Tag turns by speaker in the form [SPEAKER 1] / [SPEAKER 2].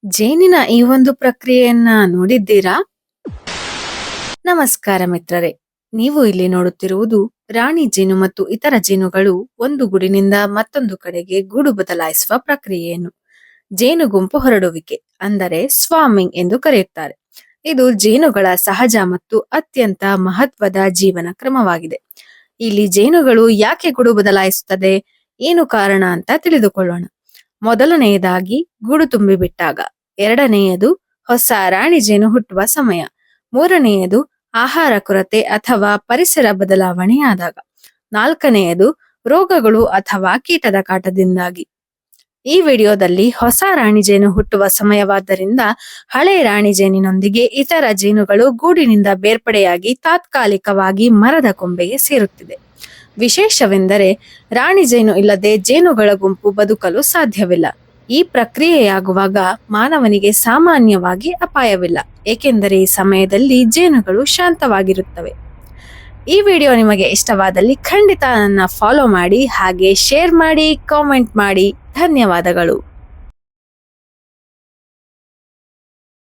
[SPEAKER 1] ಜೇನಿನ ಈ ಒಂದು ಪ್ರಕ್ರಿಯೆಯನ್ನ ನೋಡಿದ್ದೀರಾ? ನಮಸ್ಕಾರ ಮಿತ್ರರೇ. ನೀವು ಇಲ್ಲಿ ನೋಡುತ್ತಿರುವುದು ರಾಣಿ ಜೇನು ಮತ್ತು ಇತರ ಜೇನುಗಳು ಒಂದು ಗೂಡಿನಿಂದ ಮತ್ತೊಂದು ಕಡೆಗೆ ಗೂಡು ಬದಲಾಯಿಸುವ ಪ್ರಕ್ರಿಯೆಯನ್ನು ಜೇನುಗುಂಪು ಹೊರಡುವಿಕೆ ಅಂದರೆ ಸ್ವಾಮಿಂಗ್ ಎಂದು ಕರೆಯುತ್ತಾರೆ. ಇದು ಜೇನುಗಳ ಸಹಜ ಮತ್ತು ಅತ್ಯಂತ ಮಹತ್ವದ ಜೀವನ ಕ್ರಮವಾಗಿದೆ. ಇಲ್ಲಿ ಜೇನುಗಳು ಯಾಕೆ ಗೂಡು ಬದಲಾಯಿಸುತ್ತದೆ, ಏನು ಕಾರಣ ಅಂತ ತಿಳಿದುಕೊಳ್ಳೋಣ. ಮೊದಲನೆಯದಾಗಿ ಗೂಡು ತುಂಬಿಬಿಟ್ಟಾಗ, ಎರಡನೆಯದು ಹೊಸ ರಾಣಿ ಜೇನು ಹುಟ್ಟುವ ಸಮಯ, ಮೂರನೆಯದು ಆಹಾರ ಕೊರತೆ ಅಥವಾ ಪರಿಸರ ಬದಲಾವಣೆಯಾದಾಗ, ನಾಲ್ಕನೆಯದು ರೋಗಗಳು ಅಥವಾ ಕೀಟದ ಕಾಟದಿಂದಾಗಿ. ಈ ವಿಡಿಯೋದಲ್ಲಿ ಹೊಸ ರಾಣಿ ಜೇನು ಹುಟ್ಟುವ ಸಮಯವಾದ್ದರಿಂದ ಹಳೆ ರಾಣಿ ಜೇನಿನೊಂದಿಗೆ ಇತರ ಜೇನುಗಳು ಗೂಡಿನಿಂದ ಬೇರ್ಪಡೆಯಾಗಿ ತಾತ್ಕಾಲಿಕವಾಗಿ ಮರದ ಕೊಂಬೆಗೆ ಸೇರುತ್ತಿದೆ. ವಿಶೇಷವೆಂದರೆ ರಾಣಿ ಜೇನು ಇಲ್ಲದೆ ಜೇನುಗಳ ಗುಂಪು ಬದುಕಲು ಸಾಧ್ಯವಿಲ್ಲ. ಈ ಪ್ರಕ್ರಿಯೆಯಾಗುವಾಗ ಮಾನವನಿಗೆ ಸಾಮಾನ್ಯವಾಗಿ ಅಪಾಯವಿಲ್ಲ, ಏಕೆಂದರೆ ಈ ಸಮಯದಲ್ಲಿ ಜೇನುಗಳು ಶಾಂತವಾಗಿರುತ್ತವೆ. ಈ ವಿಡಿಯೋ ನಿಮಗೆ ಇಷ್ಟವಾದಲ್ಲಿ ಖಂಡಿತ ನನ್ನ ಫಾಲೋ ಮಾಡಿ, ಹಾಗೆ ಶೇರ್ ಮಾಡಿ, ಕಾಮೆಂಟ್ ಮಾಡಿ. ಧನ್ಯವಾದಗಳು.